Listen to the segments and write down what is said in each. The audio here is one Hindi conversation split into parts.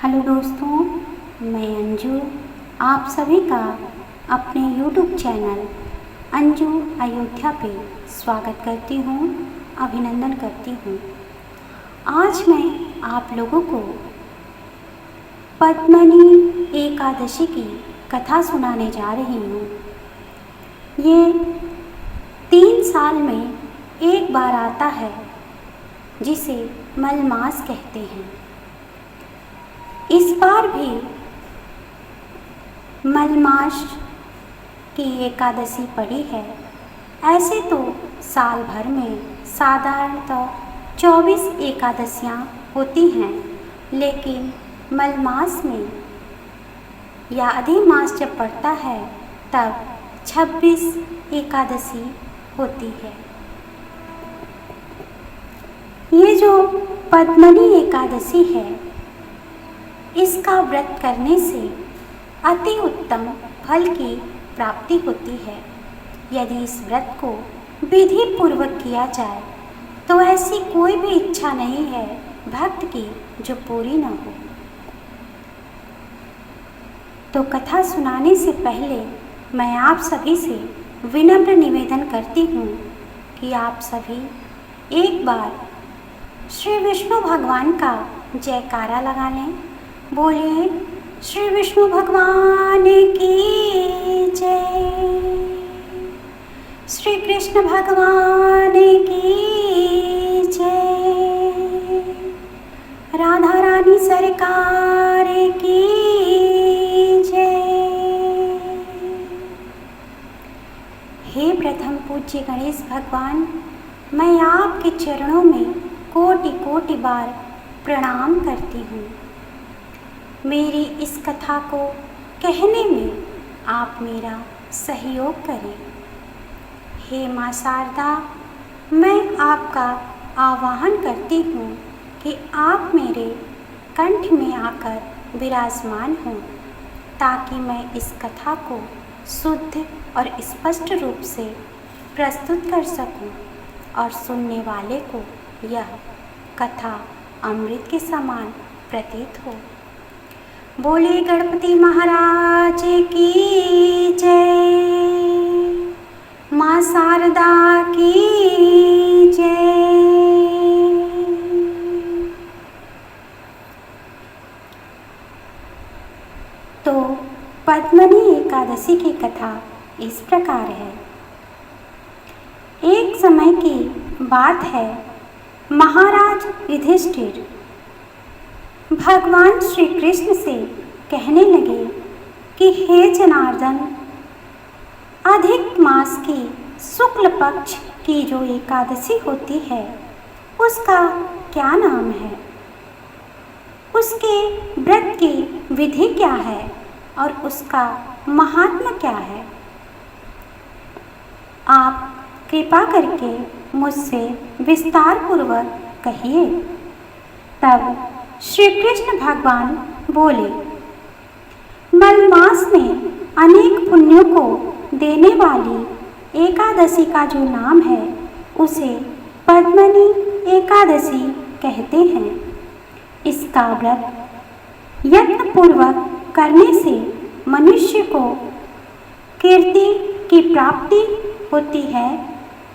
हेलो दोस्तों, मैं अंजू आप सभी का अपने YouTube चैनल अंजू अयोध्या पे स्वागत करती हूँ, अभिनंदन करती हूँ। आज मैं आप लोगों को पद्मनी एकादशी की कथा सुनाने जा रही हूँ। ये 3 साल में एक बार आता है, जिसे मलमास कहते हैं। इस बार भी मलमास की एकादशी पड़ी है। ऐसे तो साल भर में साधारणतः 24 एकादशियाँ होती हैं, लेकिन मलमास में या अधिमास जब पड़ता है तब 26 एकादशी होती है। ये जो पद्मनी एकादशी है, इसका व्रत करने से अति उत्तम फल की प्राप्ति होती है। यदि इस व्रत को विधि पूर्वक किया जाए तो ऐसी कोई भी इच्छा नहीं है भक्त की जो पूरी न हो। तो कथा सुनाने से पहले मैं आप सभी से विनम्र निवेदन करती हूँ कि आप सभी एक बार श्री विष्णु भगवान का जयकारा लगा लें। बोलिए श्री विष्णु भगवान की जय, श्री कृष्ण भगवान की जय, राधा रानी सरकार की जय। हे प्रथम पूज्य गणेश भगवान, मैं आपके चरणों में कोटि कोटि बार प्रणाम करती हूँ। मेरी इस कथा को कहने में आप मेरा सहयोग करें। हे माँ शारदा, मैं आपका आवाहन करती हूँ कि आप मेरे कंठ में आकर विराजमान हों, ताकि मैं इस कथा को शुद्ध और स्पष्ट रूप से प्रस्तुत कर सकूं और सुनने वाले को यह कथा अमृत के समान प्रतीत हो। बोले गणपति महाराज की जय, माँ शारदा की जय। तो पद्मनी एकादशी की कथा इस प्रकार है। एक समय की बात है, महाराज युधिष्ठिर भगवान श्री कृष्ण से कहने लगे कि हे जनार्दन, अधिक मास की शुक्ल पक्ष की जो एकादशी होती है उसका क्या नाम है, उसके व्रत की विधि क्या है और उसका महात्म्य क्या है। आप कृपा करके मुझसे विस्तार पूर्वक कहिए। तब श्री कृष्ण भगवान बोले, मलमास में अनेक पुण्यों को देने वाली एकादशी का जो नाम है उसे पद्मनी एकादशी कहते हैं। इसका व्रत यत्नपूर्वक करने से मनुष्य को कीर्ति की प्राप्ति होती है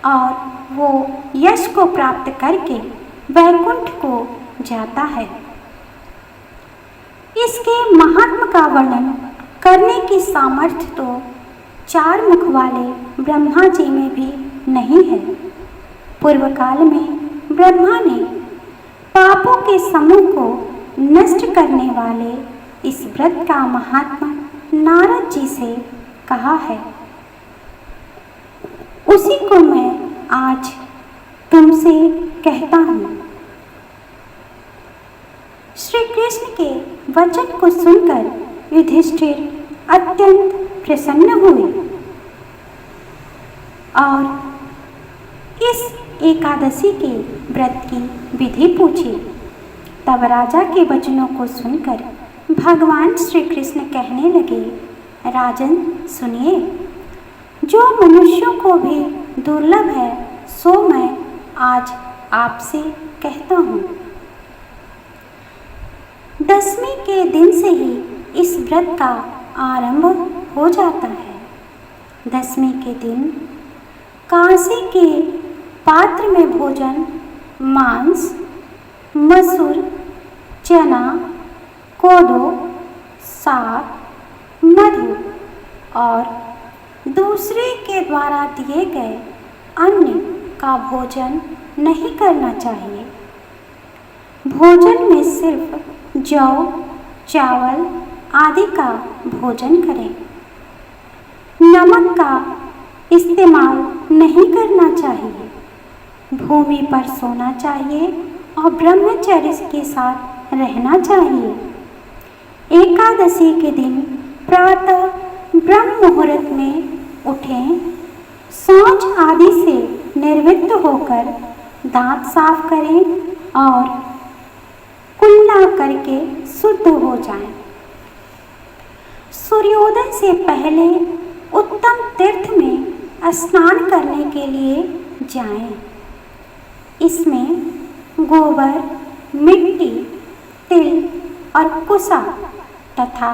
और वो यश को प्राप्त करके वैकुंठ को जाता है। इसके महात्म्य का वर्णन करने की सामर्थ्य तो 4 मुख वाले ब्रह्मा जी में भी नहीं है। पूर्व काल में ब्रह्मा ने पापों के समूह को नष्ट करने वाले इस व्रत का महात्म्य नारद जी से कहा है। उसी को मैं आज तुमसे कहता हूँ। श्री कृष्ण के वचन को सुनकर युधिष्ठिर अत्यंत प्रसन्न हुए और इस एकादशी के व्रत की विधि पूछी। तब राजा के वचनों को सुनकर भगवान श्री कृष्ण कहने लगे, राजन सुनिए, जो मनुष्यों को भी दुर्लभ है सो मैं आज आपसे कहता हूँ। 10वीं के दिन से ही इस व्रत का आरंभ हो जाता है। 10वीं के दिन कांसे के पात्र में भोजन मांस, मसूर, चना, कोदो, साग, मधु और दूसरे के द्वारा दिए गए अन्न का भोजन नहीं करना चाहिए। भोजन में सिर्फ जौ, चावल आदि का भोजन करें। नमक का इस्तेमाल नहीं करना चाहिए। भूमि पर सोना चाहिए और ब्रह्मचर्य के साथ रहना चाहिए। एकादशी के दिन प्रातः ब्रह्म मुहूर्त में उठें। शौच आदि से निर्वृत्त होकर दांत साफ करें और कुल्ला करके शुद्ध हो जाएं। सूर्योदय से पहले उत्तम तीर्थ में स्नान करने के लिए जाएं। इसमें गोबर, मिट्टी, तिल और कुसा तथा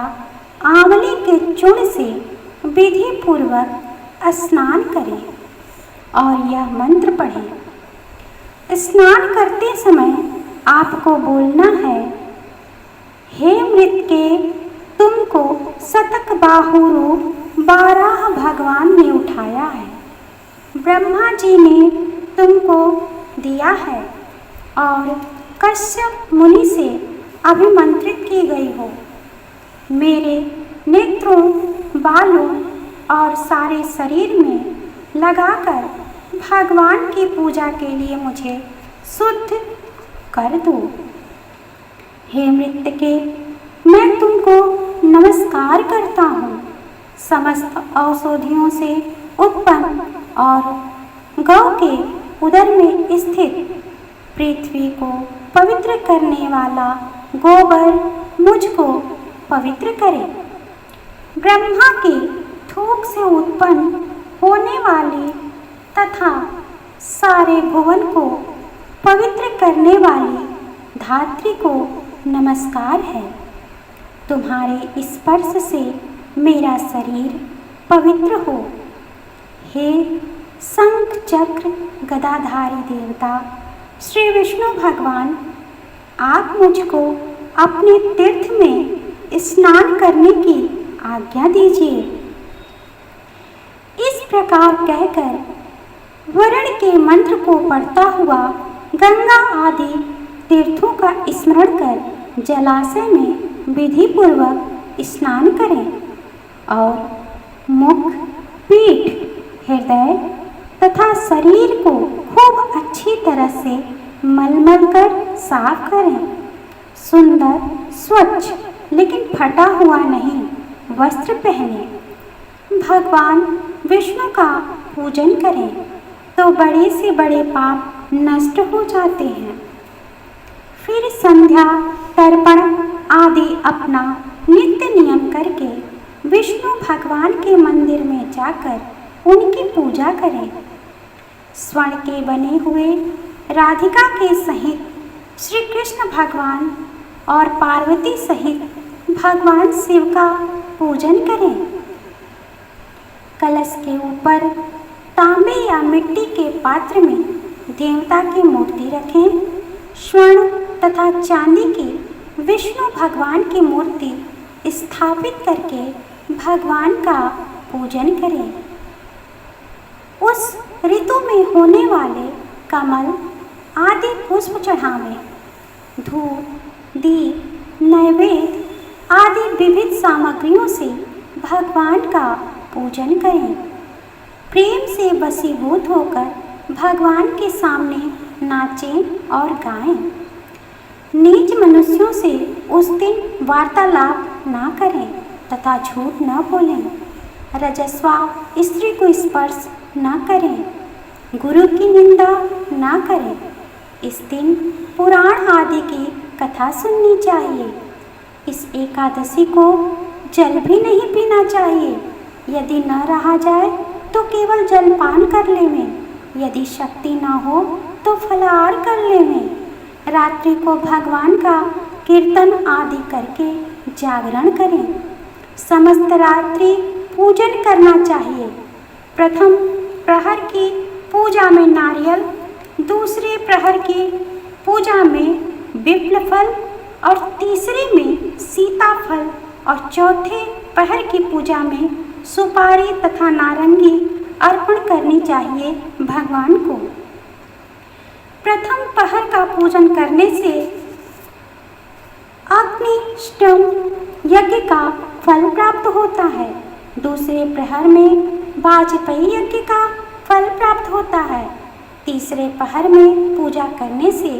आंवले के चूर्ण से विधि पूर्वक स्नान करें और यह मंत्र पढ़ें। स्नान करते समय आपको बोलना है, हे मृतके, तुमको शतक बाहु रूप 12 भगवान ने उठाया है। ब्रह्मा जी ने तुमको दिया है और कश्यप मुनि से अभिमंत्रित की गई हो। मेरे नेत्रों, बालों और सारे शरीर में लगाकर भगवान की पूजा के लिए मुझे शुद्ध कर दो। हे मृतके, मैं तुमको नमस्कार करता हूँ। समस्त औषधियों से उत्पन्न और गौ के उदर में स्थित पृथ्वी को पवित्र करने वाला गोबर मुझको पवित्र करे। ब्रह्मा के थूक से उत्पन्न होने वाली तथा सारे भुवन को पवित्र करने वाली धात्री को नमस्कार है। तुम्हारे स्पर्श से मेरा शरीर पवित्र हो। हे शंख चक्र गदाधारी देवता श्री विष्णु भगवान, आप मुझको अपने तीर्थ में स्नान करने की आज्ञा दीजिए। इस प्रकार कहकर वरुण के मंत्र को पढ़ता हुआ गंगा आदि तीर्थों का स्मरण कर जलाशय में विधि पूर्वक स्नान करें और मुख, पीठ, हृदय तथा शरीर को खूब अच्छी तरह से मल कर साफ करें। सुंदर, स्वच्छ लेकिन फटा हुआ नहीं वस्त्र पहने। भगवान विष्णु का पूजन करें तो बड़े से बड़े पाप नष्ट हो जाते हैं। फिर संध्या, तर्पण आदि अपना नित्य नियम करके विष्णु भगवान के मंदिर में जाकर उनकी पूजा करें। स्वर्ण के बने हुए राधिका के सहित श्री कृष्ण भगवान और पार्वती सहित भगवान शिव का पूजन करें। कलश के ऊपर तांबे या मिट्टी के पात्र में देवता की मूर्ति रखें। स्वर्ण तथा चांदी की विष्णु भगवान की मूर्ति स्थापित करके भगवान का पूजन करें। उस ऋतु में होने वाले कमल आदि पुष्प चढ़ावें। धूप, दीप, नैवेद्य आदि विविध सामग्रियों से भगवान का पूजन करें। प्रेम से वशीभूत होकर भगवान के सामने नाचें और गाएं। नीच मनुष्यों से उस दिन वार्तालाप ना करें तथा झूठ न बोलें। रजस्वा स्त्री को स्पर्श न करें। गुरु की निंदा ना करें। इस दिन पुराण आदि की कथा सुननी चाहिए। इस एकादशी को जल भी नहीं पीना चाहिए। यदि न रहा जाए तो केवल जलपान कर लेवें। यदि शक्ति न हो तो फलाहार कर लेवें। रात्रि को भगवान का कीर्तन आदि करके जागरण करें। समस्त रात्रि पूजन करना चाहिए। प्रथम प्रहर की पूजा में नारियल, दूसरे प्रहर की पूजा में विप्ल फल और तीसरे में सीताफल और चौथे प्रहर की पूजा में सुपारी तथा नारंगी अर्पण करनी चाहिए भगवान को। प्रथम प्रहर का पूजन करने से अग्निष्टम यज्ञ का फल प्राप्त होता है। दूसरे प्रहर में वाजपेयी यज्ञ का फल प्राप्त होता है। तीसरे प्रहर में पूजा करने से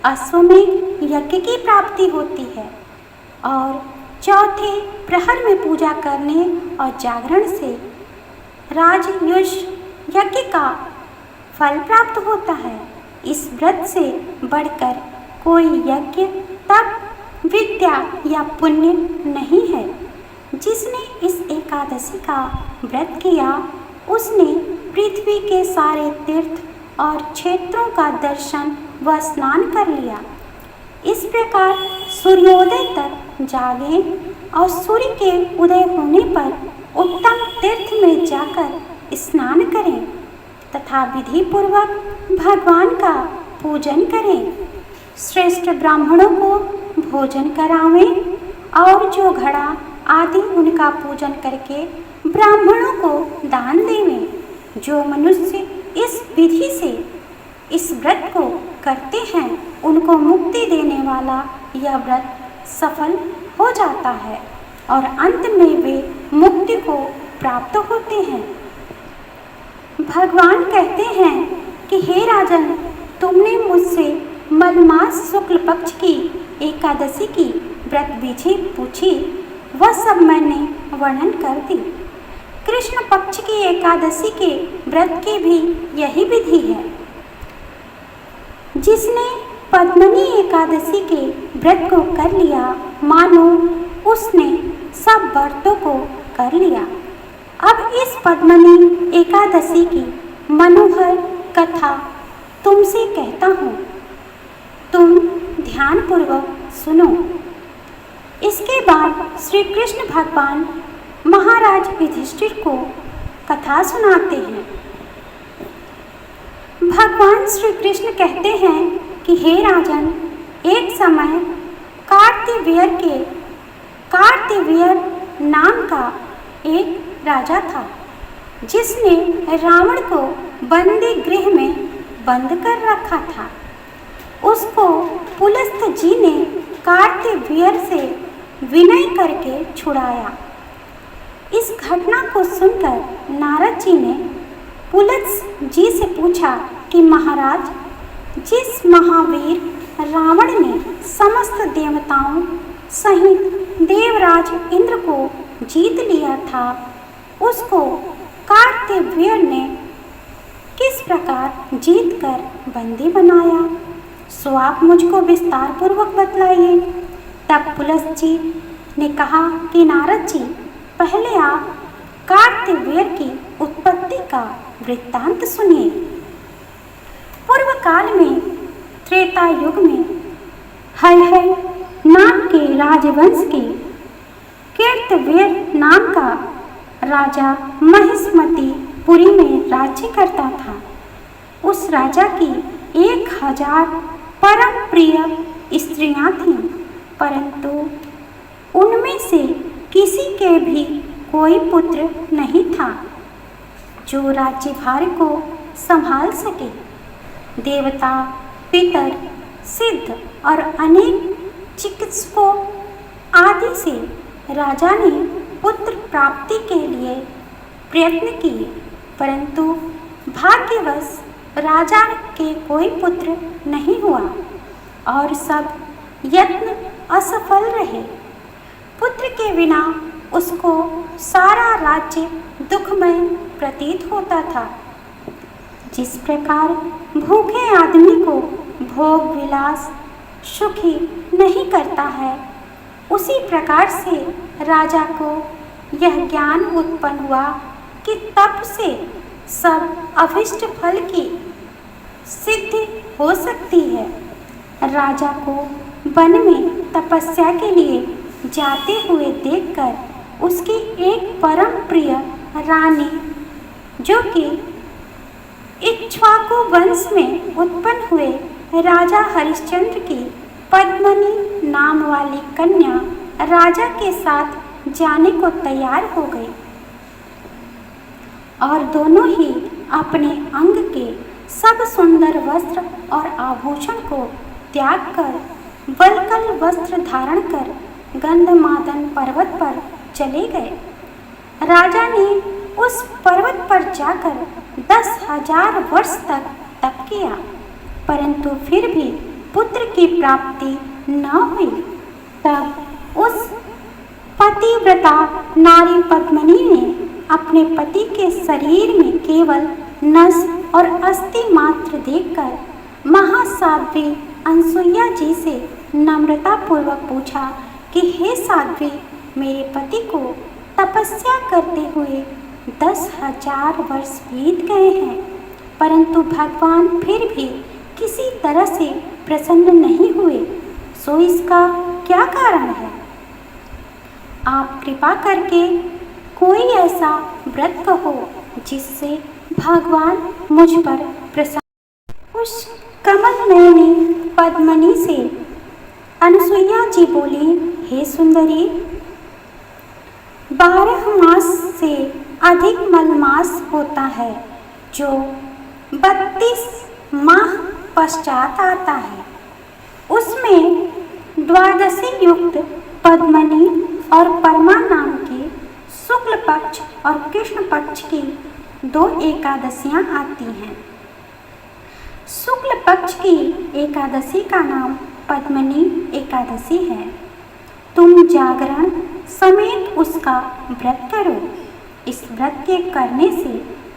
अश्वमेध यज्ञ की प्राप्ति होती है और चौथे प्रहर में पूजा करने और जागरण से राजयुष यज्ञ का फल प्राप्त होता है। इस व्रत से बढ़कर कोई यज्ञ, तप, विद्या या पुण्य नहीं है। जिसने इस एकादशी का व्रत किया उसने पृथ्वी के सारे तीर्थ और क्षेत्रों का दर्शन व स्नान कर लिया। इस प्रकार सूर्योदय तक जागे और सूर्य के उदय होने पर उत्तम तीर्थ में जाकर स्नान करें तथा विधि पूर्वक भगवान का पूजन करें। श्रेष्ठ ब्राह्मणों को भोजन करावें और जो घड़ा आदि उनका पूजन करके ब्राह्मणों को दान देवें। जो मनुष्य इस विधि से इस व्रत को करते हैं उनको मुक्ति देने वाला यह व्रत सफल हो जाता है और अंत में वे मुक्ति को प्राप्त होते हैं। भगवान कहते हैं कि हे राजन, तुमने मुझसे मलमास शुक्ल पक्ष की एकादशी की व्रत विधि पूछी, वह सब मैंने वर्णन कर दी। कृष्ण पक्ष की एकादशी के व्रत की भी यही विधि है। जिसने पद्मनी एकादशी के व्रत को कर लिया मानो उसने सब व्रतों को कर लिया। अब इस पद्मनी एकादशी की मनोहर कथा तुमसे कहता हूँ, तुम ध्यानपूर्वक सुनो। इसके बाद श्री कृष्ण भगवान महाराज युधिष्ठिर को कथा सुनाते हैं। भगवान श्री कृष्ण कहते हैं कि हे राजन, एक समय कार्तिवीर्य नाम का एक राजा था जिसने रावण को बंदी गृह में बंद कर रखा था। उसको पुलस्त्य जी ने कार्तिवीर्य से विनय करके छुड़ाया। इस घटना को सुनकर नारद जी ने पुलस्त्य जी से पूछा कि महाराज, जिस महावीर रावण ने समस्त देवताओं सहित देवराज इंद्र को जीत लिया था, उसको कार्तिवीर्य ने किस प्रकार जीत कर बंदी बनाया, सो आप मुझको विस्तार पूर्वक बतलाइए। तब पुलस्त्य जी ने कहा कि नारद जी, पहले आप कार्तिवीर्य की उत्पत्ति का वृत्तांत सुनिए। पूर्व काल में त्रेता युग में हय नाम के राजवंश के कार्तिवीर्य नाम का राजा महिष्मती पुरी में राज्य करता था। उस राजा की 1000 परम प्रिय स्त्रियां थीं, परंतु उनमें से किसी के भी कोई पुत्र नहीं था जो राज्यभार को संभाल सके। देवता, पितर, सिद्ध और अनेक चिकित्सकों आदि से राजा ने पुत्र प्राप्ति के लिए प्रयत्न किए, परंतु भाग्यवश राजा के कोई पुत्र नहीं हुआ और सब यत्न असफल रहे। पुत्र के बिना उसको सारा राज्य दुखमय प्रतीत होता था। जिस प्रकार भूखे आदमी को भोग विलास सुखी नहीं करता है, उसी प्रकार से राजा को यह ज्ञान उत्पन्न हुआ कि तप से सब अभिष्ट फल की सिद्धि हो सकती है। राजा को वन में तपस्या के लिए जाते हुए देखकर उसकी एक परम प्रिय रानी, जो कि इक्ष्वाकु वंश में उत्पन्न हुए राजा हरिश्चंद्र की पद्मिनी नाम वाली कन्या राजा के साथ जाने को तैयार हो गई और दोनों ही अपने अंग के सब सुंदर वस्त्र और आभूषण को त्याग कर वल्कल वस्त्र धारण कर गंधमादन पर्वत पर चले गए। राजा ने उस पर्वत पर जाकर 10,000 वर्ष तक तप किया, परंतु फिर भी पुत्र की प्राप्ति न हुई। तब उस पतिव्रता नारी पद्मिनी ने अपने पति के शरीर में केवल नस और अस्थि मात्र देखकर महासाध्वी अनसुईया जी से नम्रता पूर्वक पूछा कि हे साध्वी, मेरे पति को तपस्या करते हुए 10,000 वर्ष बीत गए हैं, परंतु भगवान फिर भी किसी तरह से प्रसन्न नहीं हुए, सो इसका क्या कारण है? आप कृपा करके कोई ऐसा व्रत कहो जिससे भगवान मुझ पर प्रसन्न। उस कमल नयनी पद्मिनी से अनसुईया जी बोली, हे सुंदरी, 12 मास से अधिक मलमास होता है जो 32 माह पश्चात आता है। उसमें द्वादशी युक्त पद्मिनी और परमा नाम की शुक्ल पक्ष और कृष्ण पक्ष की 2 एकादशियां आती हैं। शुक्ल पक्ष की एकादशी का नाम पद्मिनी एकादशी है। तुम जागरण समेत उसका व्रत करो। इस व्रत के करने से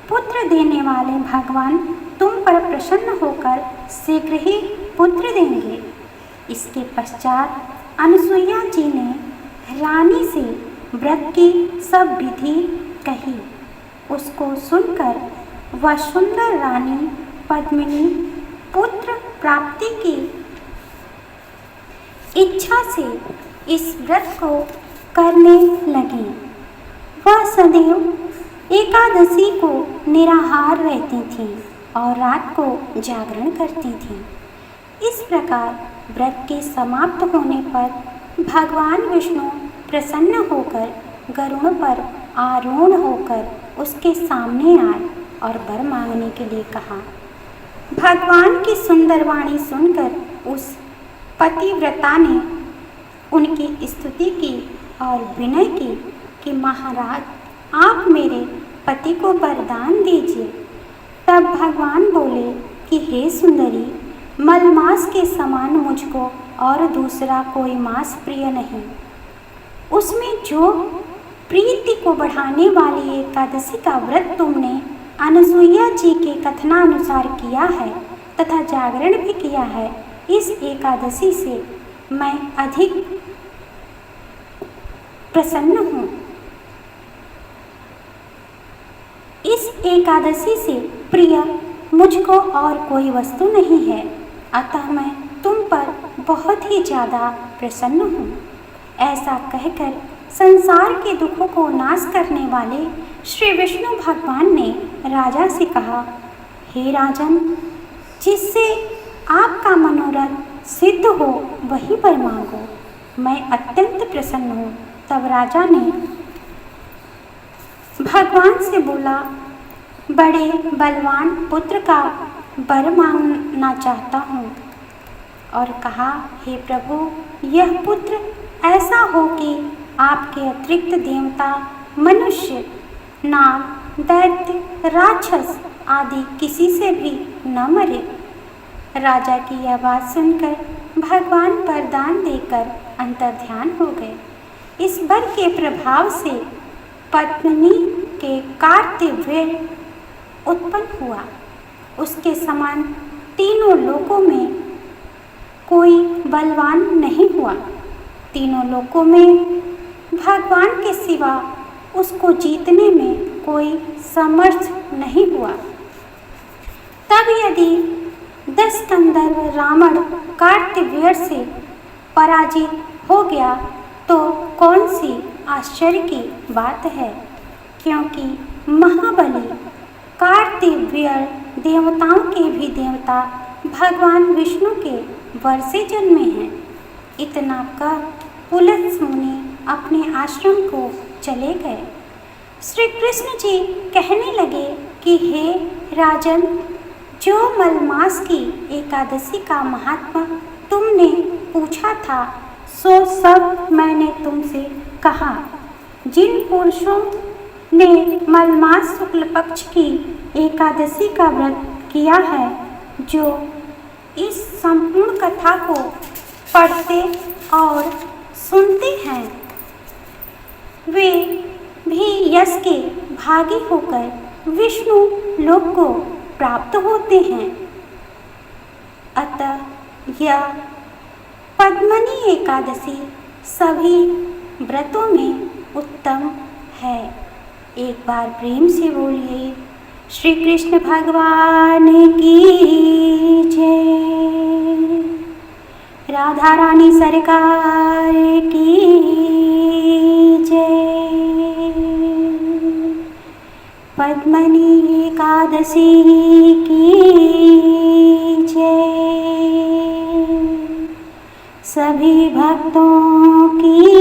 पुत्र देने वाले भगवान तुम पर प्रसन्न होकर शीघ्र ही पुत्र देंगे। इसके पश्चात अनसुईया जी ने रानी से व्रत की सब विधि कही। उसको सुनकर वह सुंदर रानी पद्मिनी पुत्र प्राप्ति की इच्छा से इस व्रत को करने लगी। वह सदैव एकादशी को निराहार रहती थी और रात को जागरण करती थी। इस प्रकार व्रत के समाप्त होने पर भगवान विष्णु प्रसन्न होकर गरुड़ पर आरूढ़ होकर उसके सामने आए और वर मांगने के लिए कहा। भगवान की सुंदर वाणी सुनकर उस पतिव्रता ने उनकी स्तुति की और विनय की कि महाराज, आप मेरे पति को वरदान दीजिए। तब भगवान बोले कि हे सुंदरी, मलमास के समान मुझको और दूसरा कोई मास प्रिय नहीं। उसमें जो प्रीति को बढ़ाने वाली एकादशी का व्रत तुमने अनसुईया जी के कथनानुसार किया है तथा जागरण भी किया है, इस एकादशी से मैं अधिक प्रसन्न हूँ। इस एकादशी से प्रिय मुझको और कोई वस्तु नहीं है, अतः मैं तुम पर बहुत ही ज़्यादा प्रसन्न हूँ। ऐसा कहकर संसार के दुखों को नाश करने वाले श्री विष्णु भगवान ने राजा से कहा, हे राजन, जिससे आपका मनोरथ सिद्ध हो वही वर मांगो, मैं अत्यंत प्रसन्न हूँ। तब राजा ने भगवान से बोला, बड़े बलवान पुत्र का वर मांगना चाहता हूँ, और कहा, हे प्रभु, यह पुत्र ऐसा हो कि आपके अतिरिक्त देवता, मनुष्य, नाग, दैत्य, राक्षस आदि किसी से भी न मरे। राजा की यह बात सुनकर भगवान वरदान देकर अंतर्ध्यान हो गए। इस वर के प्रभाव से पद्मिनी के कार्तिवीर्य उत्पन्न हुआ। उसके समान तीनों लोकों में कोई बलवान नहीं हुआ। तीनों लोकों में भगवान के सिवा उसको जीतने में कोई समर्थ नहीं हुआ। तब यदि 10 गंधर्व रावण कार्तिवीर्य से पराजित हो गया तो कौन सी आश्चर्य की बात है, क्योंकि महाबली कार्तिवीर्य देवताओं के भी देवता भगवान विष्णु के वर से जन्मे हैं। इतना कह पुलत्स्य मुनि अपने आश्रम को चले गए। श्री कृष्ण जी कहने लगे कि हे राजन, जो मलमास की एकादशी का महात्मा तुमने पूछा था सो सब मैंने तुमसे कहा। जिन पुरुषों ने मलमास शुक्ल पक्ष की एकादशी का व्रत किया है, जो इस संपूर्ण कथा को पढ़ते और सुनते हैं, वे भी यश के भागी होकर विष्णु लोक को प्राप्त होते हैं। अतः यह पद्मनी एकादशी सभी व्रतों में उत्तम है। एक बार प्रेम से बोलिए श्री कृष्ण भगवान की जय, राधा रानी सरकार की जय, पद्मनी एकादशी की जय, सभी भक्तों की